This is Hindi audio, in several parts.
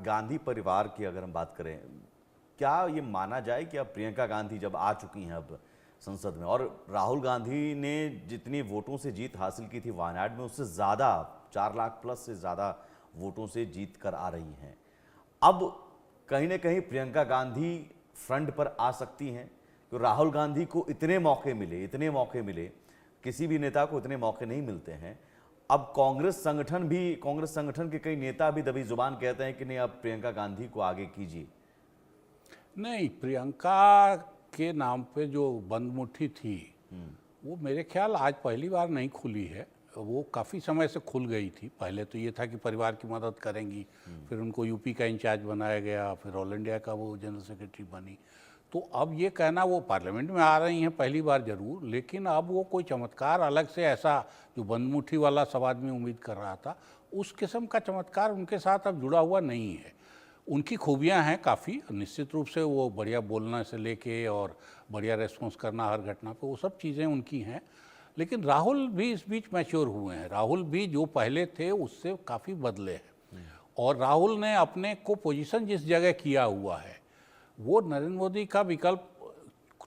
गांधी परिवार की अगर हम बात करें, क्या ये माना जाए कि अब प्रियंका गांधी जब आ चुकी हैं अब संसद में, और राहुल गांधी ने जितनी वोटों से जीत हासिल की थी वायनाड में, उससे ज़्यादा 4 लाख प्लस से ज़्यादा वोटों से जीत कर आ रही हैं, अब कहीं ना कहीं प्रियंका गांधी फ्रंट पर आ सकती हैं? तो राहुल गांधी को इतने मौके मिले, किसी भी नेता को इतने मौके नहीं मिलते हैं। अब कांग्रेस संगठन के कई नेता भी दबी जुबान कहते हैं कि नहीं, अब प्रियंका गांधी को आगे कीजिए। नहीं, प्रियंका के नाम पे जो बंद मुट्ठी थी वो मेरे ख्याल आज पहली बार नहीं खुली है, वो काफ़ी समय से खुल गई थी। पहले तो ये था कि परिवार की मदद करेंगी, फिर उनको यूपी का इंचार्ज बनाया गया, फिर ऑल इंडिया का वो जनरल सेक्रेटरी बनी। तो अब ये कहना, वो पार्लियामेंट में आ रही हैं पहली बार जरूर, लेकिन अब वो कोई चमत्कार अलग से ऐसा जो बंदमुट्ठी वाला सब आदमी उम्मीद कर रहा था, उस किस्म का चमत्कार उनके साथ अब जुड़ा हुआ नहीं है। उनकी खूबियां हैं काफ़ी, निश्चित रूप से वो बढ़िया बोलने से लेके और बढ़िया रेस्पॉन्स करना हर घटना पे, वो सब चीज़ें उनकी हैं। लेकिन राहुल भी इस बीच मैच्योर हुए हैं। राहुल भी जो पहले थे उससे काफ़ी बदले हैं, और राहुल ने अपने को पोजीशन जिस जगह किया हुआ है, वो नरेंद्र मोदी का विकल्प,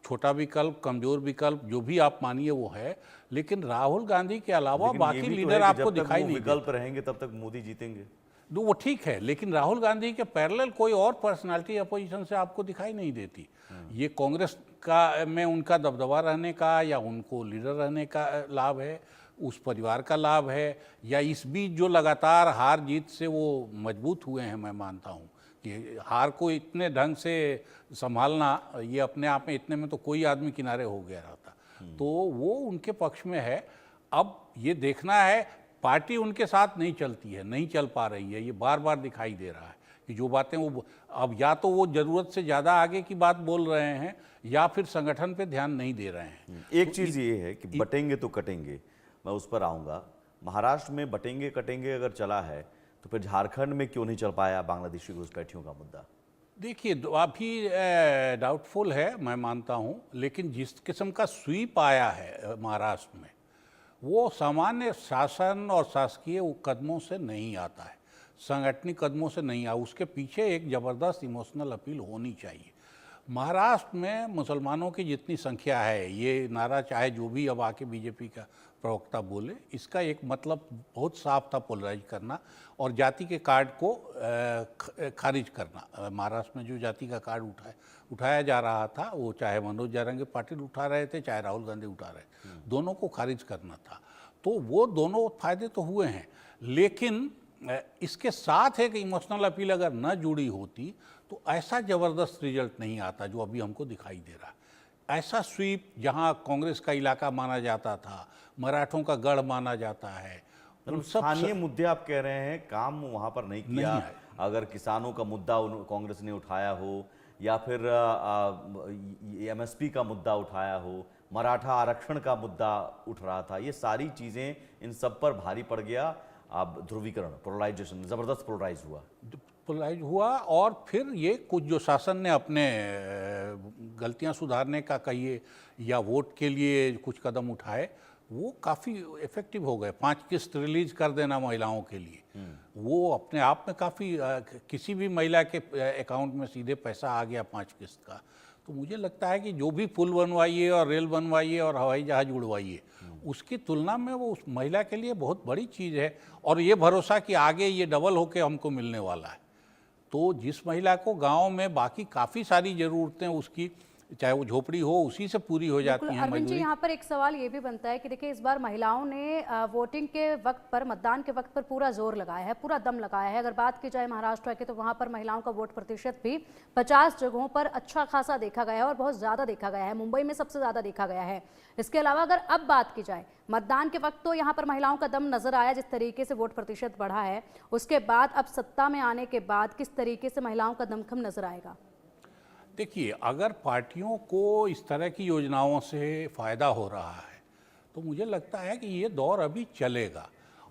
छोटा विकल्प, कमजोर विकल्प, जो भी आप मानिए वो है, लेकिन राहुल गांधी के अलावा बाकी लीडर आपको दिखाई नहीं देते। विकल्प रहेंगे तब तक मोदी जीतेंगे। वो ठीक है, लेकिन राहुल गांधी के पैरेलल कोई और पर्सनालिटी अपोजिशन से आपको दिखाई नहीं देती। ये कांग्रेस का में उनका दबदबा रहने का या उनको लीडर रहने का लाभ है, उस परिवार का लाभ है, या इस बीच जो लगातार हार जीत से वो मजबूत हुए हैं। मैं मानता हूँ कि हार को इतने ढंग से संभालना, ये अपने आप में, इतने में तो कोई आदमी किनारे हो गया रहता। तो वो उनके पक्ष में है। अब ये देखना है, पार्टी उनके साथ नहीं चलती है, नहीं चल पा रही है, ये बार बार दिखाई दे रहा है कि जो बातें वो अब या तो वो ज़रूरत से ज़्यादा आगे की बात बोल रहे हैं, या फिर संगठन पे ध्यान नहीं दे रहे हैं। एक चीज़ ये है कि बटेंगे तो कटेंगे, मैं उस पर आऊँगा। महाराष्ट्र में बटेंगे कटेंगे अगर चला है, तो फिर झारखंड में क्यों नहीं चल पाया बांग्लादेशी घुसपैठियों का मुद्दा? देखिए, अभी डाउटफुल है, मैं मानता हूँ, लेकिन जिस किस्म का स्वीप आया है महाराष्ट्र में, वो सामान्य शासन और शासकीय कदमों से नहीं आता है, संगठनिक कदमों से नहीं आ, उसके पीछे एक ज़बरदस्त इमोशनल अपील होनी चाहिए। महाराष्ट्र में मुसलमानों की जितनी संख्या है, ये नारा चाहे जो भी अब आके बीजेपी का प्रवक्ता बोले, इसका एक मतलब बहुत साफ था, पोलराइज करना और जाति के कार्ड को खारिज करना। महाराष्ट्र में जो जाति का कार्ड उठाया जा रहा था, वो चाहे मनोज जारंगे पाटिल उठा रहे थे, चाहे राहुल गांधी उठा रहे, दोनों को खारिज करना था। तो वो दोनों फायदे तो हुए हैं, लेकिन इसके साथ एक इमोशनल अपील अगर न जुड़ी होती तो ऐसा ज़बरदस्त रिजल्ट नहीं आता जो अभी हमको दिखाई दे रहा है। ऐसा स्वीप जहां कांग्रेस का इलाका माना जाता था, मराठों का गढ़ माना जाता है, मतलब स्थानीय मुद्दे आप कह रहे हैं काम वहां पर नहीं किया। अगर किसानों का मुद्दा कांग्रेस ने उठाया हो, या फिर एमएसपी का मुद्दा उठाया हो, मराठा आरक्षण का मुद्दा उठ रहा था, ये सारी चीजें इन सब पर भारी पड़ गया। अब ध्रुवीकरण, पोलराइजेशन जबरदस्त पोलराइज हुआ, और फिर ये कुछ जो शासन ने अपने गलतियां सुधारने का कहिए या वोट के लिए कुछ कदम उठाए, वो काफ़ी इफेक्टिव हो गए। 5 किस्त रिलीज कर देना महिलाओं के लिए, वो अपने आप में काफ़ी, किसी भी महिला के अकाउंट में सीधे पैसा आ गया 5 किस्त का। तो मुझे लगता है कि जो भी पुल बनवाइए और रेल बनवाइए और हवाई जहाज उड़वाइए, उसकी तुलना में वो उस महिला के लिए बहुत बड़ी चीज़ है, और ये भरोसा कि आगे ये डबल होके हमको मिलने वाला है। तो जिस महिला को गांव में बाकी काफ़ी सारी ज़रूरतें उसकी, चाहे वो झोपड़ी हो, उसी से पूरी हो जाती हैं। अरविंद जी, यहाँ पर एक सवाल ये भी बनता है कि देखिए, इस बार महिलाओं ने वोटिंग के वक्त पर, मतदान के वक्त पर पूरा जोर लगाया है, पूरा दम लगाया है। अगर बात की जाए महाराष्ट्र की, तो वहाँ पर महिलाओं का वोट प्रतिशत भी 50 जगहों पर अच्छा खासा देखा गया है, और बहुत ज़्यादा देखा गया है। मुंबई में सबसे ज़्यादा देखा गया है। इसके अलावा अगर अब बात की जाए मतदान के वक्त, तो यहाँ पर महिलाओं का दम नजर आया, जिस तरीके से वोट प्रतिशत बढ़ा है। उसके बाद अब सत्ता में आने के बाद किस तरीके से महिलाओं का दमखम नजर आएगा? देखिए, अगर पार्टियों को इस तरह की योजनाओं से फ़ायदा हो रहा है, तो मुझे लगता है कि ये दौर अभी चलेगा,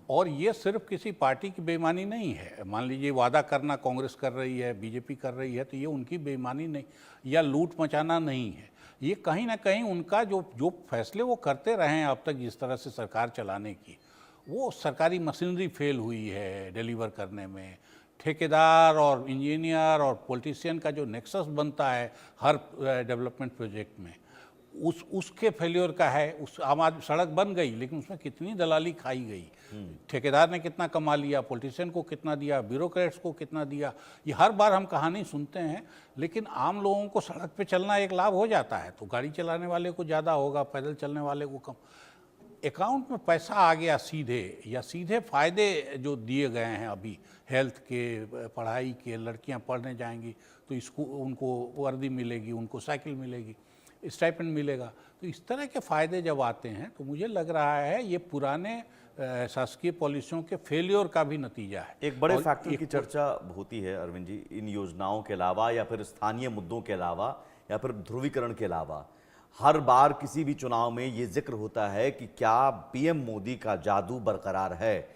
और ये सिर्फ किसी पार्टी की बेईमानी नहीं है। मान लीजिए वादा करना कांग्रेस कर रही है, बीजेपी कर रही है, तो ये उनकी बेईमानी नहीं या लूट मचाना नहीं है। ये कहीं ना कहीं उनका जो फैसले वो करते रहे हैं अब तक, जिस तरह से सरकार चलाने की, वो सरकारी मशीनरी फेल हुई है डिलीवर करने में, ठेकेदार और इंजीनियर और पॉलिटिशियन का जो नेक्सस बनता है हर डेवलपमेंट प्रोजेक्ट में, उसके फेल्योर का है। उस आम आदमी सड़क बन गई लेकिन उसमें कितनी दलाली खाई गई, ठेकेदार ने कितना कमा लिया, पॉलिटिशियन को कितना दिया, ब्यूरोक्रेट्स को कितना दिया, ये हर बार हम कहानी सुनते हैं। लेकिन आम लोगों को सड़क पे चलना एक लाभ हो जाता है तो गाड़ी चलाने वाले को ज़्यादा होगा, पैदल चलने वाले को कम। अकाउंट में पैसा आ गया सीधे, या सीधे फायदे जो दिए गए हैं अभी हेल्थ के, पढ़ाई के, लड़कियां पढ़ने जाएंगी तो उनको वर्दी मिलेगी, उनको साइकिल मिलेगी, स्टाइपेंड मिलेगा। तो इस तरह के फ़ायदे जब आते हैं तो मुझे लग रहा है ये पुराने शासकीय पॉलिसियों के फेलियर का भी नतीजा है। एक बड़े फैक्टर की चर्चा होती है अरविंद जी, इन योजनाओं के अलावा या फिर स्थानीय मुद्दों के अलावा या फिर ध्रुवीकरण के अलावा, हर बार किसी भी चुनाव में ये जिक्र होता है कि क्या पीएम मोदी का जादू बरकरार है,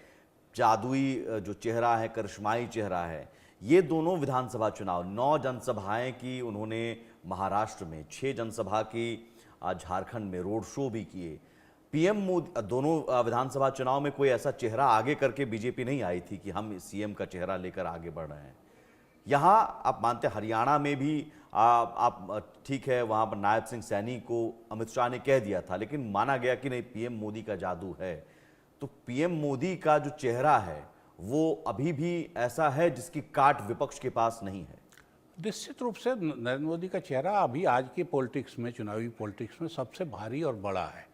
जादुई जो चेहरा है, करिश्माई चेहरा है। ये दोनों विधानसभा चुनाव, 9 जनसभाएं की उन्होंने महाराष्ट्र में, 6 जनसभा की झारखंड में, रोड शो भी किए। पीएम मोदी दोनों विधानसभा चुनाव में कोई ऐसा चेहरा आगे करके बीजेपी नहीं आई थी कि हम सीएम का चेहरा लेकर आगे बढ़ रहे हैं। यहाँ आप मानते हरियाणा में भी आप ठीक है, वहाँ पर नायब सिंह सैनी को अमित शाह ने कह दिया था, लेकिन माना गया कि नहीं पीएम मोदी का जादू है। तो पीएम मोदी का जो चेहरा है वो अभी भी ऐसा है जिसकी काट विपक्ष के पास नहीं है। निश्चित रूप से नरेंद्र मोदी का चेहरा अभी आज के पॉलिटिक्स में, चुनावी पॉलिटिक्स में सबसे भारी और बड़ा है।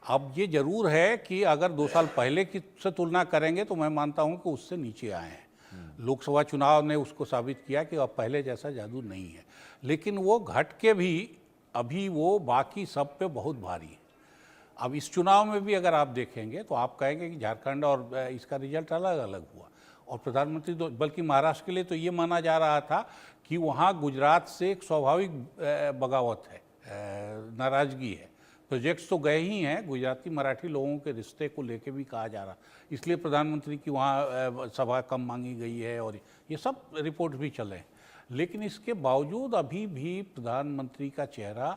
अब ये जरूर है कि अगर 2 साल पहले की से तुलना करेंगे तो मैं मानता हूँ कि उससे नीचे आए हैं। लोकसभा चुनाव ने उसको साबित किया कि अब पहले जैसा जादू नहीं है, लेकिन वो घट के भी अभी वो बाकी सब पे बहुत भारी है। अब इस चुनाव में भी अगर आप देखेंगे तो आप कहेंगे कि झारखंड और इसका रिजल्ट अलग अलग हुआ, और प्रधानमंत्री तो, बल्कि महाराष्ट्र के लिए तो ये माना जा रहा था कि वहाँ गुजरात से एक स्वाभाविक बगावत है, नाराज़गी है। प्रोजेक्ट्स तो गए ही हैं, गुजराती मराठी लोगों के रिश्ते को लेके भी कहा जा रहा, इसलिए प्रधानमंत्री की वहाँ सभा कम मांगी गई है, और ये सब रिपोर्ट भी चले हैं। लेकिन इसके बावजूद अभी भी प्रधानमंत्री का चेहरा,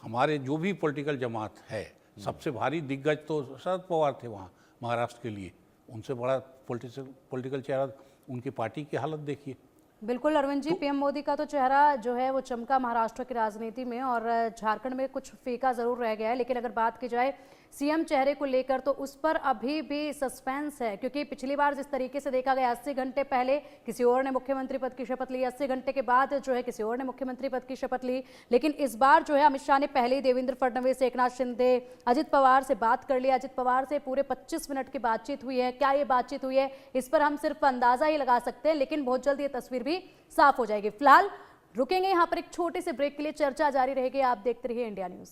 हमारे जो भी पॉलिटिकल जमात है, सबसे भारी दिग्गज तो शरद पवार थे वहाँ महाराष्ट्र के लिए, उनसे बड़ा पॉलिटिकल चेहरा उनकी पार्टी की हालत देखिए। बिल्कुल अरविंद जी, पीएम मोदी का तो चेहरा जो है वो चमका महाराष्ट्र की राजनीति में, और झारखंड में कुछ फीका जरूर रह गया है। लेकिन अगर बात की जाए सीएम चेहरे को लेकर तो उस पर अभी भी सस्पेंस है, क्योंकि पिछली बार जिस तरीके से देखा गया 80 घंटे पहले किसी और ने मुख्यमंत्री पद की शपथ ली, 80 घंटे के बाद जो है किसी और ने मुख्यमंत्री पद की शपथ ली। लेकिन इस बार जो है अमित शाह ने पहले ही देवेंद्र फडणवीस, एकनाथ शिंदे, अजित पवार से बात कर लिया। अजित पवार से पूरे 25 मिनट की बातचीत हुई है। क्या ये बातचीत हुई है इस पर हम सिर्फ अंदाजा ही लगा सकते हैं, लेकिन बहुत जल्द ये तस्वीर भी साफ हो जाएगी। फिलहाल रुकेंगे यहाँ पर एक छोटे से ब्रेक के लिए, चर्चा जारी रहेगी। आप देखते रहिए इंडिया न्यूज।